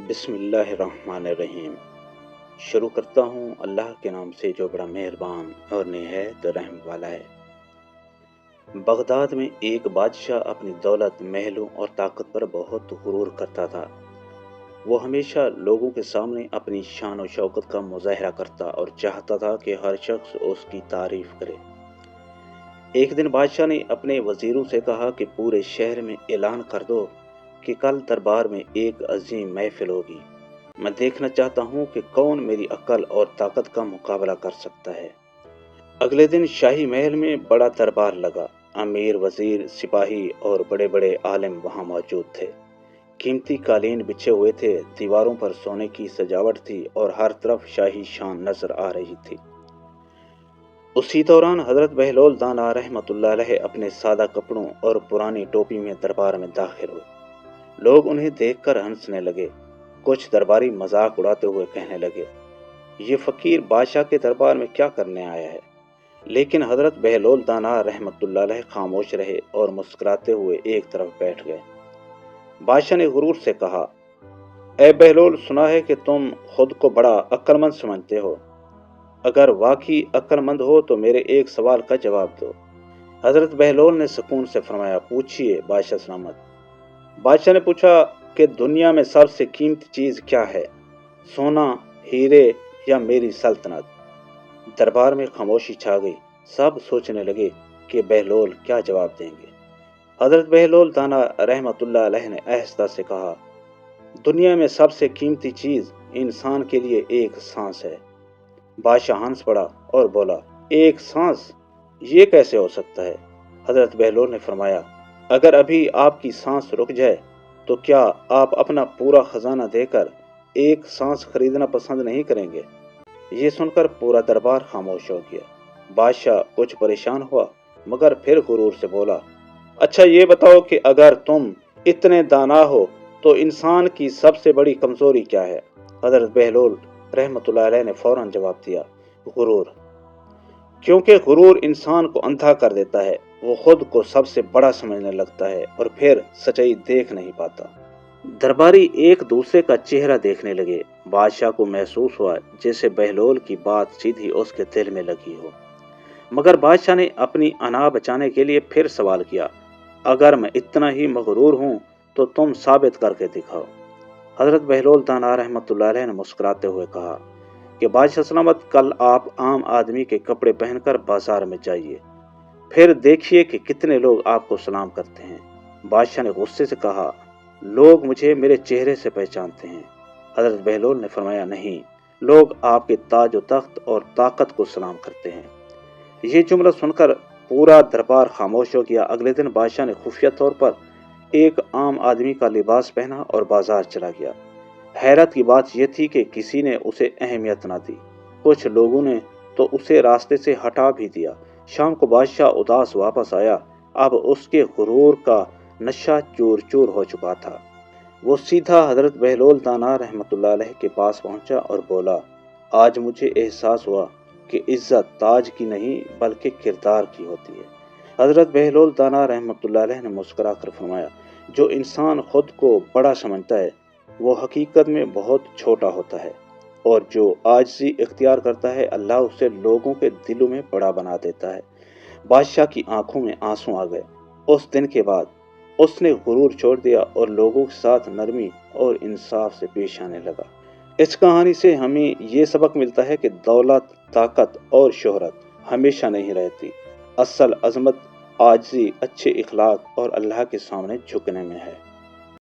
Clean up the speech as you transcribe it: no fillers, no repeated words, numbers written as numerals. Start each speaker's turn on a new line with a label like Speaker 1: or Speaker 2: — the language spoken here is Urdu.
Speaker 1: بسم اللہ الرحمن الرحیم۔ شروع کرتا ہوں اللہ کے نام سے جو بڑا مہربان اور نہایت رحم والا ہے۔ بغداد میں ایک بادشاہ اپنی دولت، محلوں اور طاقت پر بہت غرور کرتا تھا۔ وہ ہمیشہ لوگوں کے سامنے اپنی شان و شوکت کا مظاہرہ کرتا اور چاہتا تھا کہ ہر شخص اس کی تعریف کرے۔ ایک دن بادشاہ نے اپنے وزیروں سے کہا کہ پورے شہر میں اعلان کر دو کہ کل دربار میں ایک عظیم محفل ہوگی۔ میں دیکھنا چاہتا ہوں کہ کون میری عقل اور طاقت کا مقابلہ کر سکتا ہے۔ اگلے دن شاہی محل میں بڑا دربار لگا۔ امیر، وزیر، سپاہی اور بڑے بڑے عالم وہاں موجود تھے۔ قیمتی قالین بچھے ہوئے تھے، دیواروں پر سونے کی سجاوٹ تھی اور ہر طرف شاہی شان نظر آ رہی تھی۔ اسی دوران حضرت بہلول دانا رحمۃ اللہ علیہ اپنے سادہ کپڑوں اور پرانی ٹوپی میں دربار میں داخل ہوئے۔ لوگ انہیں دیکھ کر ہنسنے لگے۔ کچھ درباری مذاق اڑاتے ہوئے کہنے لگے، یہ فقیر بادشاہ کے دربار میں کیا کرنے آیا ہے؟ لیکن حضرت بہلول دانا رحمۃ اللہ علیہ خاموش رہے اور مسکراتے ہوئے ایک طرف بیٹھ گئے۔ بادشاہ نے غرور سے کہا، اے بہلول، سنا ہے کہ تم خود کو بڑا عقل مند سمجھتے ہو۔ اگر واقعی عقل مند ہو تو میرے ایک سوال کا جواب دو۔ حضرت بہلول نے سکون سے فرمایا، پوچھئے بادشاہ سلامت۔ بادشاہ نے پوچھا کہ دنیا میں سب سے قیمتی چیز کیا ہے، سونا، ہیرے یا میری سلطنت؟ دربار میں خاموشی چھا گئی۔ سب سوچنے لگے کہ بہلول کیا جواب دیں گے۔ حضرت بہلول دانا رحمۃ اللہ علیہ نے آہستہ سے کہا، دنیا میں سب سے قیمتی چیز انسان کے لیے ایک سانس ہے۔ بادشاہ ہنس پڑا اور بولا، ایک سانس؟ یہ کیسے ہو سکتا ہے؟ حضرت بہلول نے فرمایا، اگر ابھی آپ کی سانس رک جائے تو کیا آپ اپنا پورا خزانہ دے کر ایک سانس خریدنا پسند نہیں کریں گے؟ یہ سن کر پورا دربار خاموش ہو گیا۔ بادشاہ کچھ پریشان ہوا مگر پھر غرور سے بولا، اچھا یہ بتاؤ کہ اگر تم اتنے دانا ہو تو انسان کی سب سے بڑی کمزوری کیا ہے؟ حضرت بہلول رحمۃ اللہ علیہ نے فوراً جواب دیا، غرور۔ کیونکہ غرور انسان کو اندھا کر دیتا ہے، وہ خود کو سب سے بڑا سمجھنے لگتا ہے اور پھر سچائی دیکھ نہیں پاتا۔ درباری ایک دوسرے کا چہرہ دیکھنے لگے۔ بادشاہ کو محسوس ہوا جیسے بہلول کی بات سیدھی اس کے دل میں لگی ہو۔ مگر بادشاہ نے اپنی انا بچانے کے لیے پھر سوال کیا، اگر میں اتنا ہی مغرور ہوں تو تم ثابت کر کے دکھاؤ۔ حضرت بہلول دانا رحمۃ اللہ علیہ نے مسکراتے ہوئے کہا کہ بادشاہ سلامت، کل آپ عام آدمی کے کپڑے پہن کر بازار میں جائیے، پھر دیکھیے کہ کتنے لوگ آپ کو سلام کرتے ہیں۔ بادشاہ نے غصے سے کہا، لوگ مجھے میرے چہرے سے پہچانتے ہیں۔ حضرت بہلول نے فرمایا، نہیں، لوگ آپ کے تاج و تخت اور طاقت کو سلام کرتے ہیں۔ یہ جملہ سن کر پورا دربار خاموش ہو گیا۔ اگلے دن بادشاہ نے خفیہ طور پر ایک عام آدمی کا لباس پہنا اور بازار چلا گیا۔ حیرت کی بات یہ تھی کہ کسی نے اسے اہمیت نہ دی۔ کچھ لوگوں نے تو اسے راستے سے ہٹا بھی دیا۔ شام کو بادشاہ اداس واپس آیا۔ اب اس کے غرور کا نشہ چور چور ہو چکا تھا۔ وہ سیدھا حضرت بہلول دانا رحمۃ اللہ علیہ کے پاس پہنچا اور بولا، آج مجھے احساس ہوا کہ عزت تاج کی نہیں بلکہ کردار کی ہوتی ہے۔ حضرت بہلول دانا رحمۃ اللہ علیہ نے مسکرا کر فرمایا، جو انسان خود کو بڑا سمجھتا ہے وہ حقیقت میں بہت چھوٹا ہوتا ہے، اور جو عاجزی اختیار کرتا ہے اللہ اسے لوگوں کے دلوں میں بڑا بنا دیتا ہے۔ بادشاہ کی آنکھوں میں آنسو آ گئے۔ اس دن کے بعد اس نے غرور چھوڑ دیا اور لوگوں کے ساتھ نرمی اور انصاف سے پیش آنے لگا۔ اس کہانی سے ہمیں یہ سبق ملتا ہے کہ دولت، طاقت اور شہرت ہمیشہ نہیں رہتی۔ اصل عظمت عاجزی، اچھے اخلاق اور اللہ کے سامنے جھکنے میں ہے۔